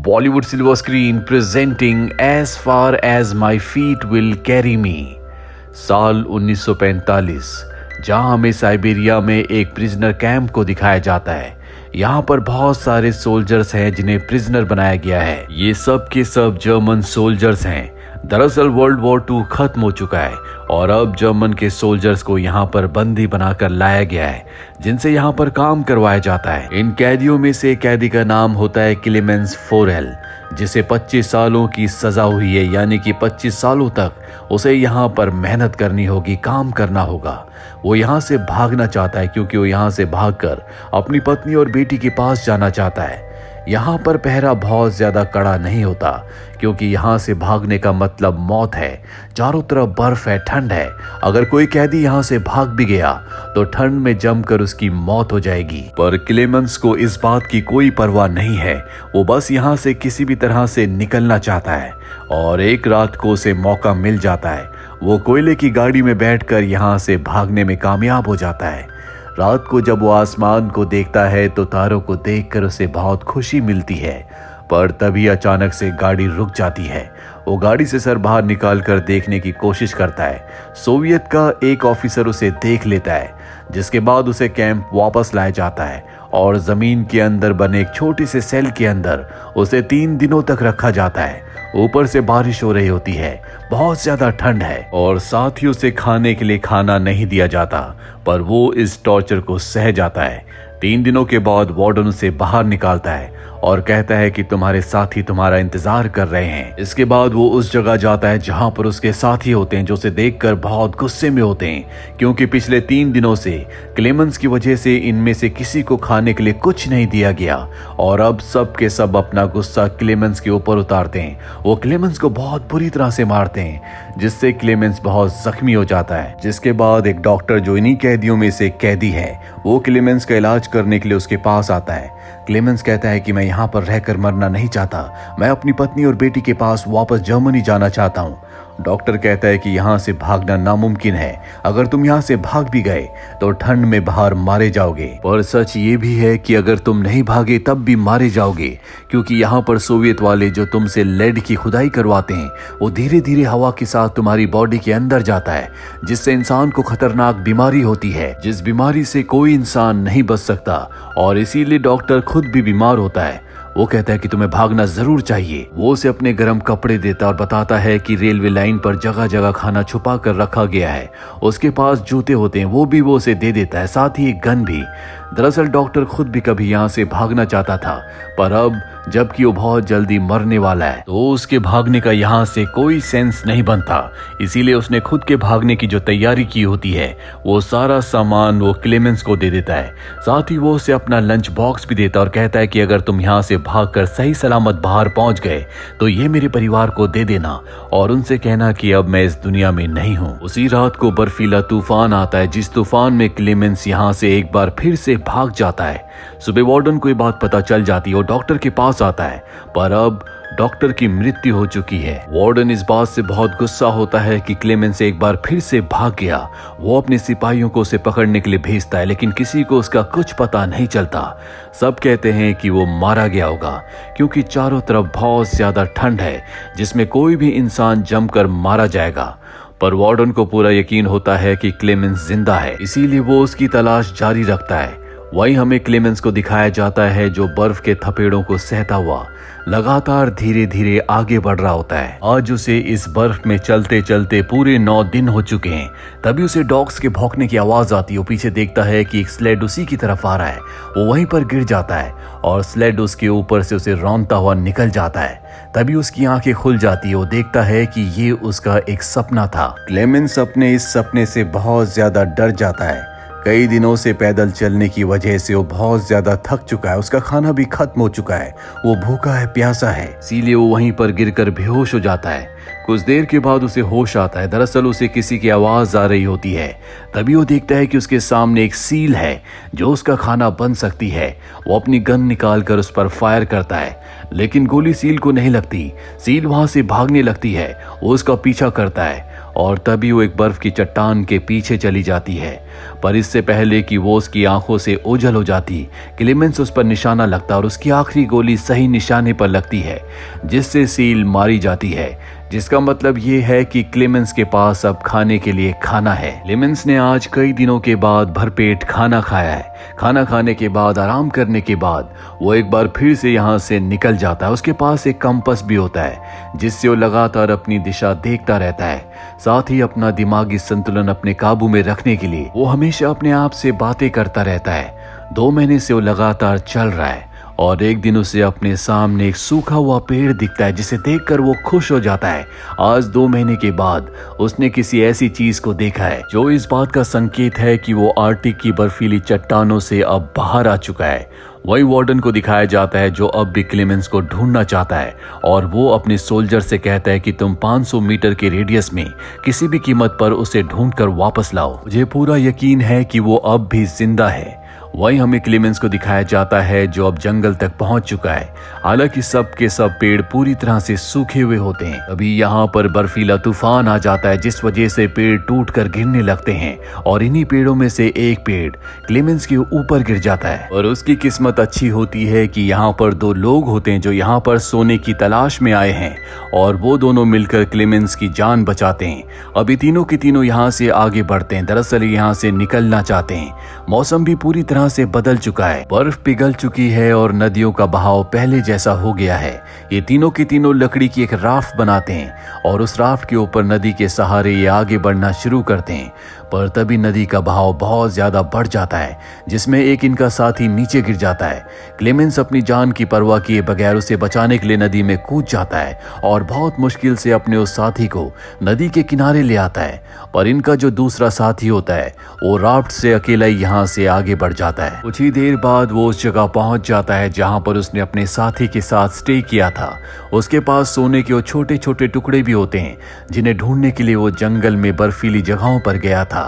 Bollywood Silver Screen presenting As Far As My Feet Will Carry Me। साल 1945, जहां हमें Siberia में एक प्रिजनर कैंप को दिखाया जाता है। यहाँ पर बहुत सारे सोल्जर्स हैं जिन्हें प्रिजनर बनाया गया है। ये सब के सब जर्मन सोल्जर्स हैं। दरअसल वर्ल्ड वॉर 2 खत्म हो चुका है और अब जर्मन के सोल्जर्स को यहाँ पर बंदी बनाकर लाया गया है, जिनसे यहाँ पर काम करवाया जाता है। इन कैदियों में से कैदी का नाम होता है क्लेमेंस फोरेल, जिसे 25 सालों की सजा हुई है, यानी कि 25 सालों तक उसे यहाँ पर मेहनत करनी होगी, काम करना होगा। वो यहाँ से भागना चाहता है क्योंकि वो यहाँ से भागकर अपनी पत्नी और बेटी के पास जाना चाहता है। यहाँ पर पहरा बहुत ज्यादा कड़ा नहीं होता क्योंकि यहाँ से भागने का मतलब मौत है। चारों तरफ बर्फ है, ठंड है। अगर कोई कैदी यहाँ से भाग भी गया तो ठंड में जमकर उसकी मौत हो जाएगी। पर क्लेमेंस को इस बात की कोई परवाह नहीं है। वो बस यहाँ से किसी भी तरह से निकलना चाहता है और एक रात को उसे मौका मिल जाता है। वो कोयले की गाड़ी में बैठकर यहाँ से भागने में कामयाब हो जाता है। रात को जब वो आसमान को देखता है तो तारों को देखकर उसे बहुत खुशी मिलती है, पर तभी अचानक से गाड़ी रुक जाती है। वो गाड़ी से सर बाहर निकालकर देखने की कोशिश करता है। सोवियत का एक ऑफिसर उसे देख लेता है, जिसके बाद उसे कैंप वापस लाया जाता है और जमीन के अंदर बने एक छोटे से सेल के अंदर उसे 3 दिनों तक रखा जाता है। ऊपर से बारिश हो रही होती है, बहुत ज्यादा ठंड है और साथ ही उसे खाने के लिए खाना नहीं दिया जाता, पर वो इस टॉर्चर को सह जाता है। 3 दिनों के बाद वार्डन उसे बाहर निकालता है और कहता है कि तुम्हारे साथी तुम्हारा इंतजार कर रहे हैं। इसके बाद वो उस जगह जाता है जहां पर उसके साथी होते हैं, जो उसे देखकर बहुत गुस्से में होते हैं क्योंकि पिछले 3 दिनों से क्लेमेंस की वजह से इनमें से किसी को खाने के लिए कुछ नहीं दिया गया और अब सब के सब अपना गुस्सा क्लेमेंस के ऊपर उतारते हैं। वो क्लेमेंस को बहुत बुरी तरह से मारते हैं, जिससे क्लेमेंस बहुत जख्मी हो जाता है। जिसके बाद एक डॉक्टर, जो इन्हीं कैदियों में से कैदी है, वो क्लेमेंस का इलाज करने के लिए उसके पास आता है। क्लेमेंस कहता है कि मैं यहाँ पर रहकर मरना नहीं चाहता, मैं अपनी पत्नी और बेटी के पास वापस जर्मनी जाना चाहता हूँ। डॉक्टर कहता है कि यहाँ से भागना नामुमकिन है। अगर तुम यहाँ से भाग भी गए तो ठंड में बाहर मारे जाओगे। पर सच ये भी है कि अगर तुम नहीं भागे तब भी मारे जाओगे, क्योंकि यहाँ पर सोवियत वाले जो तुमसे लेड की खुदाई करवाते हैं, वो धीरे धीरे हवा के साथ तुम्हारी बॉडी के अंदर जाता है, जिससे इंसान को खतरनाक बीमारी होती है, जिस बीमारी से कोई इंसान नहीं बच सकता और इसीलिए डॉक्टर खुद भी बीमार होता है। वो कहता है कि तुम्हें भागना जरूर चाहिए। वो उसे अपने गर्म कपड़े देता और बताता है कि रेलवे लाइन पर जगह जगह खाना छुपा कर रखा गया है। उसके पास जूते होते हैं, वो भी वो उसे दे देता है, साथ ही एक गन भी। दरअसल डॉक्टर खुद भी कभी यहाँ से भागना चाहता था, पर अब जबकि वो बहुत जल्दी मरने वाला है तो उसके भागने का यहाँ से कोई सेंस नहीं बनता। इसीलिए उसने खुद के भागने की जो तैयारी की होती है, वो सारा सामान वो क्लेमेंस को दे देता है। साथ ही वो उसे अपना लंच बॉक्स भी देता और कहता है कि अगर तुम यहाँ से भागकर सही सलामत बाहर पहुंच गए तो ये मेरे परिवार को दे देना और उनसे कहना कि अब मैं इस दुनिया में नहीं हूँ। उसी रात को बर्फीला तूफान आता है, जिस तूफान में क्लेमेंस यहाँ से एक बार फिर से भाग जाता है। सुबह वार्डन को ये बात पता चल जाती है और डॉक्टर के पास आता है, पर अब डॉक्टर की मृत्यु हो चुकी है। वार्डन इस बात से बहुत गुस्सा होता है कि क्लेमेंस एक बार फिर से भाग गया। वो अपने सिपाहियों को उसे पकड़ने के लिए भेजता है, लेकिन किसी को उसका कुछ पता नहीं चलता। सब कहते हैं कि वो मारा गया होगा क्योंकि चारों तरफ बहुत ज्यादा ठंड है, जिसमें कोई भी इंसान जमकर मारा जाएगा। पर वार्डन को पूरा यकीन होता है कि क्लेमेंस जिंदा है, इसीलिए वो उसकी तलाश जारी रखता है। वहीं हमें क्लेमेंस को दिखाया जाता है जो बर्फ के थपेड़ों को सहता हुआ लगातार धीरे धीरे आगे बढ़ रहा होता है। आज उसे इस बर्फ में चलते चलते पूरे 9 दिन हो चुके हैं। तभी उसे डॉग्स के भौंकने की आवाज आती है। वो पीछे देखता है कि एक स्लेड उसी की तरफ आ रहा है। वो वहीं पर गिर जाता है और स्लेड उसके ऊपर से उसे रौंदता हुआ निकल जाता है। तभी उसकी आंखें खुल जाती है। वो देखता है कि ये उसका एक सपना था। क्लेमेंस अपने इस सपने से बहुत ज्यादा डर जाता है। कई दिनों से पैदल चलने की वजह से वो बहुत ज्यादा थक चुका है। उसका खाना भी खत्म हो चुका है। वो भूखा है, प्यासा है, इसीलिए वो वहीं पर गिरकर बेहोश हो जाता है। कुछ देर के बाद उसे होश आता है। दरअसल उसे किसी की आवाज आ रही होती है। तभी वो देखता है कि उसके सामने एक सील है जो उसका खाना बन सकती है। वो अपनी गन निकालकर उस पर फायर करता है, लेकिन गोली सील को नहीं लगती। सील वहां से भागने लगती है। वो उसका पीछा करता है और तभी वो एक बर्फ की चट्टान के पीछे चली जाती है। पर इससे पहले कि वो उसकी आंखों से ओझल हो जाती, क्लेमेंस उस पर निशाना लगता और उसकी आखिरी गोली सही निशाने पर लगती है, जिससे सील मारी जाती है। जिसका मतलब ये है कि क्लेमेंस के पास अब खाने के लिए खाना है। क्लेमेंस ने आज कई दिनों के बाद भरपेट खाना खाया है। खाना खाने के बाद आराम करने के बाद वो एक बार फिर से यहाँ से निकल जाता है। उसके पास एक कंपास भी होता है जिससे वो लगातार अपनी दिशा देखता रहता है। साथ ही अपना दिमागी संतुलन अपने काबू में रखने के लिए वो हमेशा अपने आप से बातें करता रहता है। 2 महीने से वो लगातार चल रहा है और एक दिन उसे अपने सामने एक सूखा हुआ पेड़ दिखता है, जिसे देखकर वो खुश हो जाता है। आज 2 महीने के बाद उसने किसी ऐसी चीज को देखा है जो इस बात का संकेत है कि वो आर्कटिक की बर्फीली चट्टानों से अब बाहर आ चुका है। वही वार्डन को दिखाया जाता है जो अब भी क्लेमेंस को ढूंढना चाहता है और वो अपने सोल्जर से कहता है कि तुम 500 मीटर के रेडियस में किसी भी कीमत पर उसे ढूंढकर वापस लाओ। मुझे पूरा यकीन है कि वो अब भी जिंदा है। वहीं हमें क्लेमेंस को दिखाया जाता है जो अब जंगल तक पहुंच चुका है। हालांकि सब के सब पेड़ पूरी तरह से सूखे हुए होते हैं। अभी यहाँ पर बर्फीला तूफान आ जाता है, जिस वजह से पेड़ टूटकर गिरने लगते हैं और इन्हीं पेड़ों में से एक पेड़ क्लेमेंस के ऊपर गिर जाता है। और उसकी किस्मत अच्छी होती है कि यहाँ पर 2 लोग होते हैं जो यहाँ पर सोने की तलाश में आए हैं और वो दोनों मिलकर क्लेमेंस की जान बचाते हैं। अभी तीनों के तीनों यहाँ से आगे बढ़ते हैं। दरअसल यहाँ से निकलना चाहते हैं। मौसम भी पूरी तरह से बदल चुका है। बर्फ पिघल चुकी है और नदियों का बहाव पहले जैसा हो गया है। ये तीनों के तीनों लकड़ी की एक राफ्ट बनाते हैं और उस राफ्ट के ऊपर नदी के सहारे ये आगे बढ़ना शुरू करते हैं। पर तभी नदी का बहाव बहुत ज्यादा बढ़ जाता है, जिसमें एक इनका साथी नीचे गिर जाता है। क्लेमेंस अपनी जान की परवाह किए बगैर उसे बचाने के लिए नदी में कूद जाता है और बहुत मुश्किल से अपने उस साथी को नदी के किनारे ले आता है। पर इनका जो दूसरा साथी होता है वो राफ्ट से अकेला ही यहाँ से आगे बढ़ जाता है। कुछ ही देर बाद वो उस जगह पहुंच जाता है जहां पर उसने अपने साथी के साथ स्टे किया था। उसके पास सोने के वो छोटे छोटे टुकड़े भी होते हैं जिन्हें ढूंढने के लिए वो जंगल में बर्फीली जगहों पर गया था।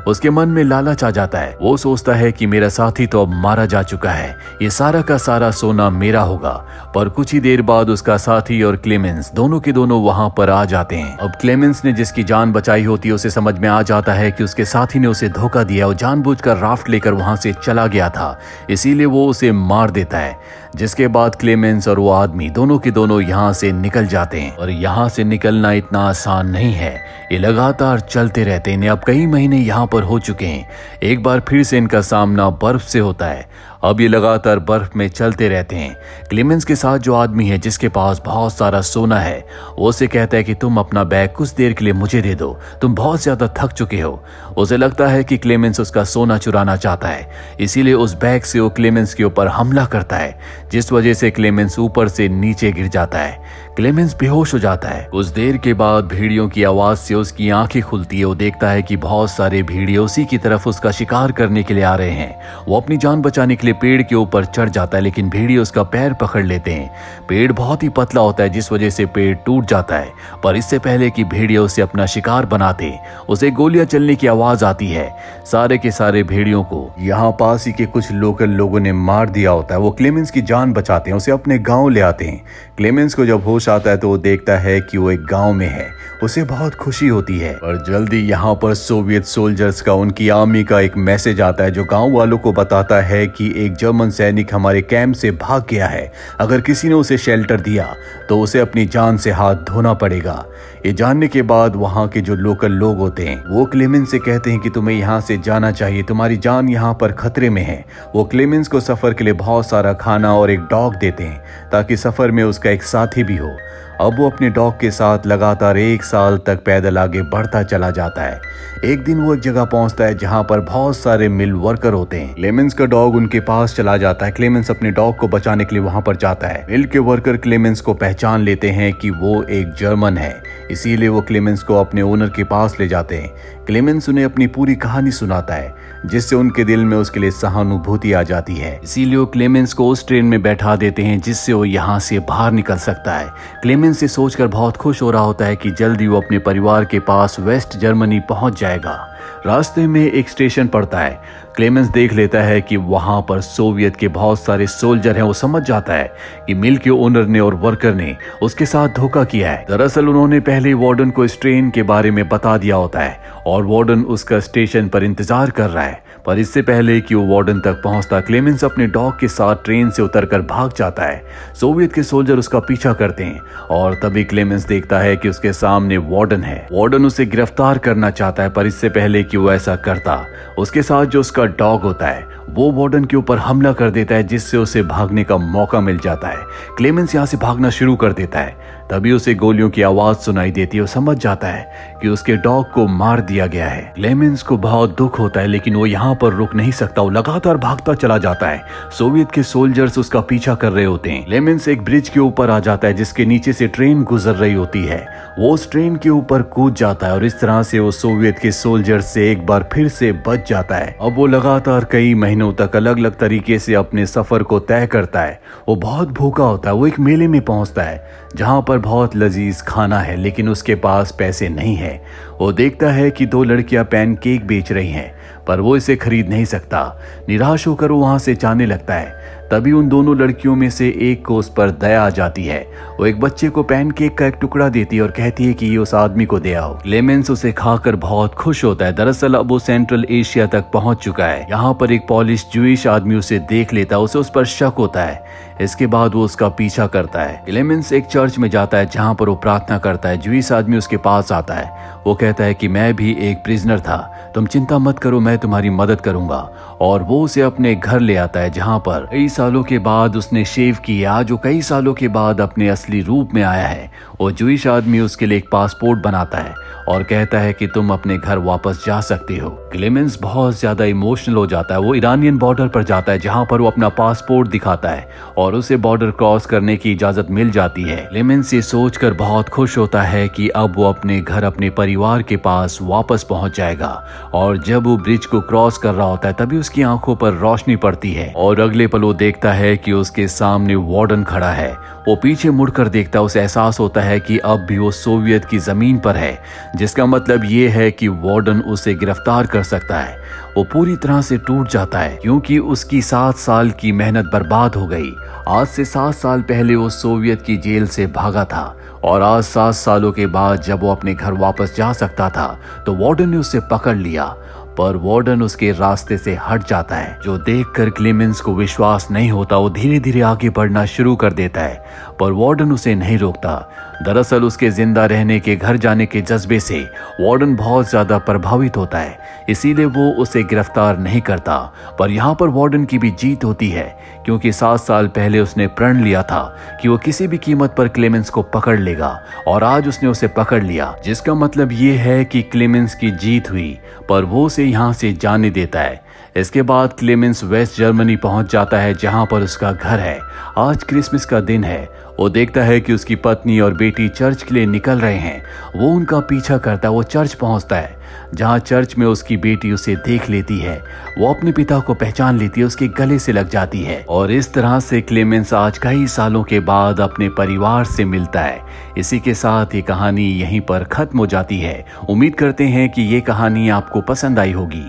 उसके मन में लालच आ जाता है। वो सोचता है कि मेरा साथी तो अब मारा जा चुका है, ये सारा का सारा सोना मेरा होगा। पर कुछ ही देर बाद उसका साथी और क्लेमेंस दोनों के दोनों वहां पर आ जाते हैं। अब क्लेमेंस ने जिसकी जान बचाई होती है उसे समझ में आ जाता है कि उसके साथी ने उसे धोखा दिया और जानबूझकर राफ्ट लेकर वहां से चला गया था, इसीलिए वो उसे मार देता है। जिसके बाद क्लेमेंस और वो आदमी दोनों के दोनों यहाँ से निकल जाते हैं। और यहाँ से निकलना इतना आसान नहीं है। ये लगातार चलते रहते हैं। अब कई महीने यहाँ पर हो चुके हैं। एक बार फिर से इनका सामना बर्फ से होता है। अब ये लगातार बर्फ में चलते रहते हैं। क्लेमेंस के साथ जो आदमी है जिसके पास बहुत सारा सोना है वो उसे कहता है कि तुम अपना बैग कुछ देर के लिए मुझे दे दो, तुम बहुत ज्यादा थक चुके हो। उसे लगता है कि क्लेमेंस उसका सोना चुराना चाहता है, इसीलिए उस बैग से वो क्लेमेंस के ऊपर हमला करता है, जिस वजह से क्लेमेंस ऊपर से नीचे गिर जाता है। क्लेमेंस बेहोश हो जाता है। कुछ देर के बाद भेड़ियों की आवाज से उसकी आंखें खुलती है। वो देखता है कि बहुत सारे भेड़िए उसी की तरफ उसका शिकार करने के लिए आ रहे हैं। वो अपनी जान बचाने के लिए पेड़ के ऊपर चढ़ जाता है, लेकिन भेड़िए उसका पैर पकड़ लेते हैं। पेड़ बहुत ही पतला होता है जिस वजह से पेड़ टूट जाता है। पर इससे पहले कि भेड़िए उसे अपना शिकार बनाते, उसे गोलियां चलने की आवाज आती है। सारे के सारे भेड़ियों को यहाँ पास ही के कुछ लोकल लोगों ने मार दिया होता है। वो क्लेमेंस की जान बचाते हैं, उसे अपने गाँव ले आते हैं। क्लेमेंस को जब होश आता है तो वो देखता है कि वो एक गांव में है। उसे बहुत खुशी होती है। और जल्दी यहाँ पर सोवियत सोल्जर्स का, उनकी आर्मी का एक मैसेज आता है जो गांव वालों को बताता है कि एक जर्मन सैनिक हमारे कैंप से भाग गया है। अगर किसी ने उसे शेल्टर दिया तो उसे अपनी जान से हाथ धोना पड़ेगा। ये जानने के बाद वहाँ के जो लोकल लोग होते हैं वो क्लेमेंस से कहते हैं कि तुम्हें यहाँ से जाना चाहिए, तुम्हारी जान यहाँ पर खतरे में है। वो क्लेमेंस को सफर के लिए बहुत सारा खाना और एक डॉग देते हैं ताकि सफर में उसका एक साथी भी हो। अब वो अपने डॉग के साथ लगातार 1 साल तक पैदल आगे बढ़ता चला जाता है। एक दिन वो एक जगह पहुंचता है जहां पर बहुत सारे मिल वर्कर होते हैं। क्लेमेंस का डॉग उनके पास चला जाता है। क्लेमेंस अपने डॉग को बचाने के लिए वहां पर जाता है। मिल के वर्कर क्लेमेंस को पहचान लेते हैं कि वो एक जर्मन है, इसीलिए वो क्लेमेंस को अपने ओनर के पास ले जाते हैं। क्लेमेंस उन्हें अपनी पूरी कहानी सुनाता है जिससे उनके दिल में उसके लिए सहानुभूति आ जाती है। इसीलिए वो क्लेमेंस को उस ट्रेन में बैठा देते हैं जिससे वो यहाँ से बाहर निकल सकता है। क्लेमेंस क्लेमेंस ये सोचकर बहुत खुश हो रहा होता है कि जल्दी वो अपने परिवार के पास वेस्ट जर्मनी पहुंच जाएगा। रास्ते में एक स्टेशन पड़ता है। क्लेमेंस देख लेता है कि वहां पर सोवियत के बहुत सारे सोल्जर हैं। वो समझ जाता है कि मिल के ओनर ने और वर्कर ने उसके साथ धोखा किया है। दरअसल उन्होंने पहले वार्डन को इस ट्रेन के बारे में बता दिया होता है और वार्डन उसका स्टेशन पर इंतजार कर रहा है। पर इससे पहले कि वो वार्डन तक पहुंचता, क्लेमेंस अपने डॉग के साथ ट्रेन से उतरकर भाग जाता है। सोवियत के सोल्जर उसका पीछा करते हैं और तभी क्लेमेंस देखता है कि उसके सामने वार्डन है। वार्डन उसे गिरफ्तार करना चाहता है, पर इससे पहले कि वो ऐसा करता, उसके साथ जो उसका डॉग होता है वो वार्डन के ऊपर हमला कर देता है, जिससे उसे भागने का मौका मिल जाता है। क्लेमेंस यहाँ से भागना शुरू कर देता है। तभी उसे गोलियों की आवाज सुनाई देती है। वो समझ जाता है कि उसके डॉग को मार दिया गया है। क्लेमेंस को बहुत दुख होता है, लेकिन वो यहाँ पर रुक नहीं सकता। वो लगातार भागता चला जाता है। सोवियत के सोल्जर्स उसका पीछा कर रहे होते हैं। क्लेमेंस एक ब्रिज के ऊपर आ जाता है जिसके नीचे से ट्रेन गुजर रही होती है। वो उस ट्रेन के ऊपर कूद जाता है और इस तरह से वो सोवियत के सोल्जर से एक बार फिर से बच जाता है। अब वो लगातार कई महीनों तक अलग अलग तरीके से अपने सफर को तय करता है। वो बहुत भूखा होता है। वो एक मेले में पहुंचता है जहां पर बहुत लजीज खाना है, लेकिन उसके पास पैसे नहीं है। वो देखता है कि दो लड़कियां पैनकेक बेच रही हैं, पर वो इसे खरीद नहीं सकता। निराश होकर वो वहां से जाने लगता है। तभी उन दोनों लड़कियों में से एक को उस पर दया आ जाती है। वो एक बच्चे को पैनकेक का एक टुकड़ा देती है और कहती है कि ये उस आदमी को दे आओ। क्लेमेंस उसे खाकर बहुत खुश होता है। दरअसल अब वो सेंट्रल एशिया तक पहुंच चुका है। यहाँ पर एक पॉलिश ज्यूइश आदमी उसे देख लेता है। उसे उस पर शक होता है। इसके बाद वो उसका पीछा करता है। क्लेमेंस एक चर्च में जाता है जहाँ पर वो प्रार्थना करता है। ज्यूइश आदमी उसके पास आता है। वो कहता है कि मैं भी एक प्रिजनर था, तुम चिंता मत करो, मैं तुम्हारी मदद करूंगा। और वो उसे अपने घर ले आता है जहाँ पर कई सालों के बाद उसने शेव किया, जो कई सालों के बाद अपने असली रूप में आया है। वो ज्यूइश आदमी उसके लिए एक पासपोर्ट बनाता है और कहता है कि तुम अपने घर वापस जा सकते हो। क्लेमेंस बहुत ज्यादा इमोशनल हो जाता है। वो ईरानियन बॉर्डर पर जाता है जहां पर वो अपना पासपोर्ट दिखाता है और उसे बॉर्डर क्रॉस करने की इजाजत मिल जाती है। क्लेमेंस ये सोचकर बहुत खुश होता है कि अब वो अपने घर अपने परिवार के पास वापस पहुंच जाएगा। और जब वो ब्रिज को क्रॉस कर रहा होता है तभी उसकी आंखों पर रोशनी पड़ती है और अगले पल वो देखता है कि उसके सामने वार्डन खड़ा है। वो पीछे मुड़कर देखता है। उसे एहसास होता है कि अब भी वो सोवियत की जमीन पर है, जिसका मतलब ये है कि वार्डन उसे गिरफ्तार कर सकता है। वो पूरी तरह से टूट जाता है क्योंकि उसकी 7 साल की मेहनत बर्बाद हो गई। आज से 7 साल पहले वो सोवियत की जेल से भागा था और आज 7 सालों के बाद जब वो अपने घर वापस जा सकता था तो वार्डन ने उसे पकड़ लिया। पर वार्डन उसके रास्ते से हट जाता है, जो देखकर क्लेमेंस को विश्वास नहीं होता। वो धीरे धीरे आगे बढ़ना शुरू कर देता है, पर वार्डन उसे नहीं रोकता। दरअसल उसके जिंदा रहने के घर जाने के जज्बे से वार्डन बहुत ज्यादा प्रभावित होता है, इसीलिए वो उसे गिरफ्तार नहीं करता। पर यहाँ पर वार्डन की भी जीत होती है क्योंकि 7 साल पहले उसने प्रण लिया था कि वो किसी भी कीमत पर क्लेमेंस को पकड़ लेगा और आज उसने उसे पकड़ लिया, जिसका मतलब ये है कि क्लेमेंस की जीत हुई। पर वो उसे यहाँ से जाने देता है। इसके बाद क्लेमेंस वेस्ट जर्मनी पहुंच जाता है जहां पर उसका घर है। आज क्रिसमस का दिन है। वो देखता है कि उसकी पत्नी और बेटी चर्च के लिए निकल रहे हैं। वो उनका पीछा करता है। वो चर्च पहुंचता है जहां चर्च में उसकी बेटी उसे देख लेती है। वो अपने पिता को पहचान लेती है, उसके गले से लग जाती है और इस तरह से क्लेमेंस आज कई सालों के बाद अपने परिवार से मिलता है। इसी के साथ ये कहानी यहीं पर खत्म हो जाती है। उम्मीद करते हैं कि ये कहानी आपको पसंद आई होगी।